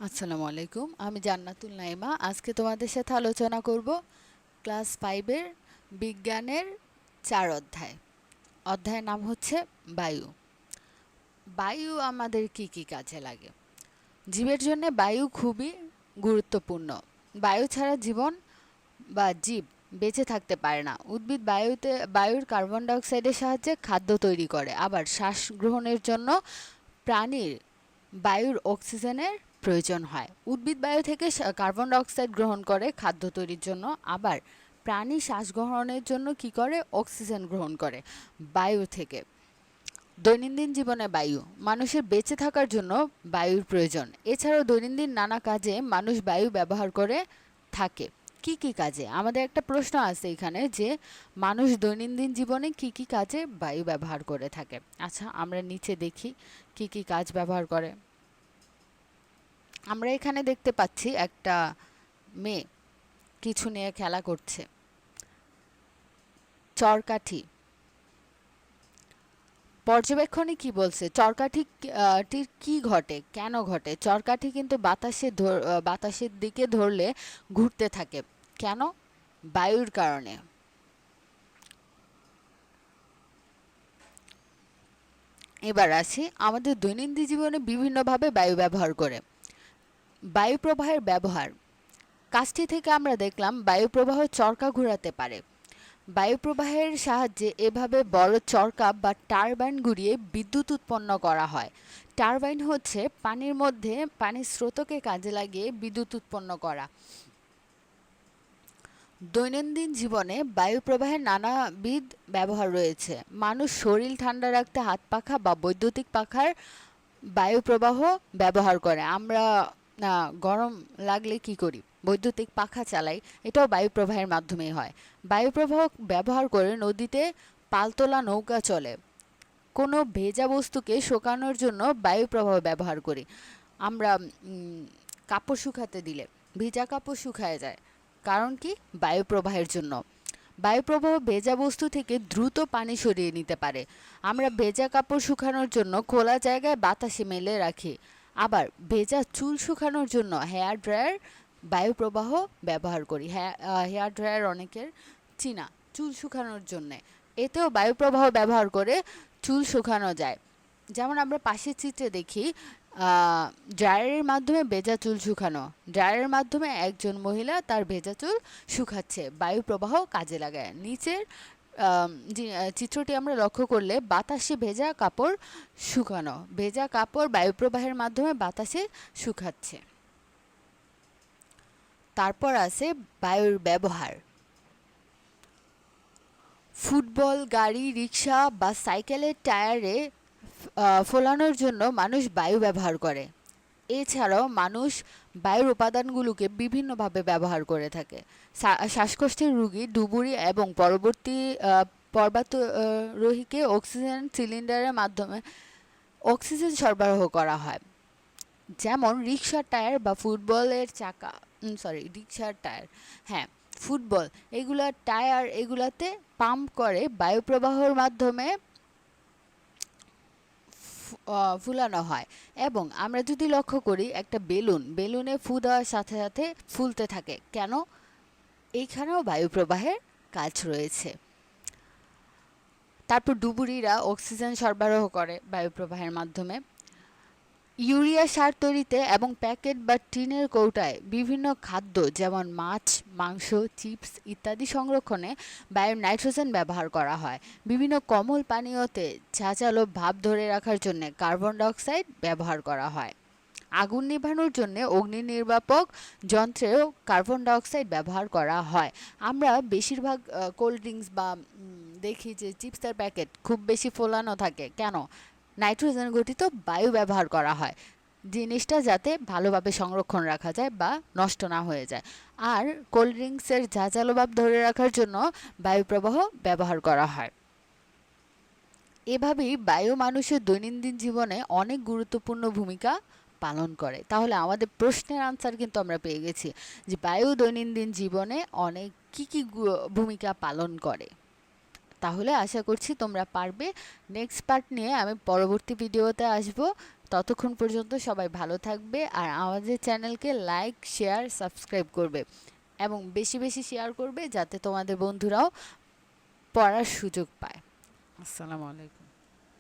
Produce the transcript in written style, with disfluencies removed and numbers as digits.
আসসালামু আলাইকুম। আমি জান্নাতুল নাইমা। আজকে তোমাদের সাথে আলোচনা করব ক্লাস 5 এর বিজ্ঞানের 4 অধ্যায়। অধ্যায়ের নাম হচ্ছে বায়ু। বায়ু আমাদের কি কাজে লাগে? জীবের জন্য বায়ু খুবই গুরুত্বপূর্ণ। বায়ু ছাড়া জীবন বা জীব বেঁচে থাকতে পারে না। উদ্ভিদ বায়ুর কার্বন ডাই অক্সাইডের সাহায্যে খাদ্য তৈরি করে। আবার শ্বাস গ্রহণের জন্য প্রাণীর বায়ুর অক্সিজেনের প্রয়োজন হয়। উদ্ভিদ বায়ু থেকে কার্বন ডাই অক্সাইড গ্রহণ করে খাদ্য তৈরির জন্য। আবার প্রাণী শ্বাস গ্রহণের জন্য কি করে? অক্সিজেন গ্রহণ করে বায়ু থেকে। দৈনন্দিন জীবনে বায়ু মানুষের বেঁচে থাকার জন্য বায়ুর প্রয়োজন। এছাড়াও দৈনন্দিন নানা কাজে মানুষ বায়ু ব্যবহার করে থাকে। কি কাজে? আমাদের একটা প্রশ্ন আছে এখানে যে মানুষ দৈনন্দিন জীবনে কি কাজে বায়ু ব্যবহার করে থাকে। আচ্ছা, আমরা নিচে দেখি কি কাজ ব্যবহার করে। আমরা এখানে দেখতে পাচ্ছি একটা মেয়ে কিছু নিয়ে খেলা করছে। চরকাঠি। পর্যবেক্ষণে কি বলছে? চরকাঠিটির কি ঘটে, কেন ঘটে? চরকাঠি কিন্তু বাতাসের দিকে ধরলে ঘুরতে থাকে। কেন? বায়ুর কারণে। এবার আসি আমাদের দৈনন্দিন জীবনে বিভিন্নভাবে বায়ু ব্যবহার করে। বায়ু প্রবাহের ব্যবহার। কাজটি থেকে আমরা দেখলাম বায়ু প্রবাহ চরকা ঘোরাতে পারে। বায়ু প্রবাহের সাহায্যে এভাবে বড় চরকা বা টারবাইন ঘুরিয়ে বিদ্যুৎ উৎপন্ন করা হয়। টারবাইন হচ্ছে পানির মধ্যে পানির স্রোতকে কাজে লাগিয়ে বিদ্যুৎ উৎপন্ন করা। দৈনন্দিন জীবনে বায়ু প্রবাহের নানাবিধ ব্যবহার রয়েছে। মানুষ শরীর ঠান্ডা রাখতে হাত পাখা বা বৈদ্যুতিক পাখার বায়ু প্রবাহ ব্যবহার করে। আমরা গরম লাগলে কি করি? বৈদ্যুতিক পাখা চালাই। এটাও বায়ু প্রবাহের মাধ্যমেই হয়। বায়ু প্রবাহ ব্যবহার করে নদীতে পালতোলা নৌকা চলে। কোনো ভেজা বস্তুকে শুকানোর জন্য বায়ু প্রবাহ ব্যবহার করি। আমরা কাপড় শুকাতে দিলে ভেজা কাপড় শুকায় যায়। কারণ কি? বায়ু প্রবাহের জন্য। বায়ু প্রবাহ ভেজা বস্তু থেকে দ্রুত পানি সরিয়ে নিতে পারে। আমরা ভেজা কাপড় শুকানোর জন্য খোলা জায়গায় বাতাসে মেলে রাখি। আবার ভেজা চুল শুকানোর জন্য হেয়ার ড্রায়ার বায়ু প্রবাহ ব্যবহার করি। হেয়ার ড্রায়ার অনেকের চিনা চুল শুকানোর জন্যে। এতেও বায়ু প্রবাহ ব্যবহার করে চুল শুকানো যায়। যেমন আমরা পাশের চিত্রে দেখি ড্রায়ারের মাধ্যমে ভেজা চুল শুকানো। ড্রায়ারের মাধ্যমে একজন মহিলা তার ভেজা চুল শুকাচ্ছে, বায়ু প্রবাহ কাজে লাগায়। নিচের চিত্রটি আমরা লক্ষ্য করলে বাতাসে ভেজা কাপড় শুকানো। ভেজা কাপড় বায়ু প্রবাহের মাধ্যমে বাতাসে শুকাচ্ছে। তারপর আছে বায়ুর ব্যবহার। ফুটবল, গাড়ি, রিক্সা বা সাইকেলের টায়ারে ফোলানোর জন্য মানুষ বায়ু ব্যবহার করে। এছাড়াও মানুষ বায়ুর উপাদানগুলোকে বিভিন্নভাবে ব্যবহার করে থাকে। শ্বাসকষ্টের রোগী, ডুবুরি এবং পর্বতারোহীকে অক্সিজেন সিলিন্ডারের মাধ্যমে অক্সিজেন সরবরাহ করা হয়। যেমন রিক্সার টায়ার বা ফুটবলের চাকা, রিক্সার টায়ার, হ্যাঁ, ফুটবল, এগুলার টায়ার এগুলাতে পাম্প করে বায়ু প্রবাহের মাধ্যমে ফুলানো হয়। এবং আমরা যদি লক্ষ্য করি একটা বেলুনে ফু দেওয়ার সাথে সাথে ফুলতে থাকে। কেন? এইখানেও বায়ু প্রবাহের কাজ রয়েছে। তারপর ডুবুরিরা অক্সিজেন সরবরাহ করে বায়ু প্রবাহের মাধ্যমে। ইউরিয়া সার তৈরিতে এবং প্যাকেট বা টিনের কৌটায় বিভিন্ন খাদ্য যেমন মাছ, মাংস, চিপস ইত্যাদি সংরক্ষণে বায়ুর নাইট্রোজেন ব্যবহার করা হয়। বিভিন্ন কোমল পানীয়তে ঝাঁঝালো ভাব ধরে রাখার জন্য কার্বন ডাই অক্সাইড ব্যবহার করা হয়। আগুন নেভানোর জন্য অগ্নি নির্বাপক যন্ত্রেও কার্বন ডাই অক্সাইড ব্যবহার করা হয়। আমরা বেশিরভাগ কোল্ড ড্রিঙ্কস বা দেখি যে চিপসের প্যাকেট খুব বেশি ফোলানো থাকে। কেন? নাইট্রোজেন গঠিত বায়ু ব্যবহার করা হয় জিনিসটা যাতে ভালোভাবে সংরক্ষণ রাখা যায় বা নষ্ট না হয়ে যায়। আর কোল্ড ড্রিঙ্কসের ঝাঁঝালো ভাব ধরে রাখার জন্য বায়ু প্রবাহ ব্যবহার করা হয়। এভাবেই বায়ু মানুষের দৈনন্দিন জীবনে অনেক গুরুত্বপূর্ণ ভূমিকা পালন করে। তাহলে আমাদের প্রশ্নের আনসার কিন্তু আমরা পেয়ে গেছি যে বায়ু দৈনন্দিন জীবনে অনেক কি ভূমিকা পালন করে। তাহলে আশা করছি তোমরা পারবে। নেক্সট পার্ট নিয়ে আমি পরবর্তী ভিডিওতে আসব। ততক্ষণ পর্যন্ত সবাই ভালো থাকবে আর আমাদের চ্যানেলকে লাইক শেয়ার সাবস্ক্রাইব করবে এবং বেশি বেশি শেয়ার করবে যাতে তোমাদের বন্ধুরাও পড়ার সুযোগ পায়। আসসালামু আলাইকুম।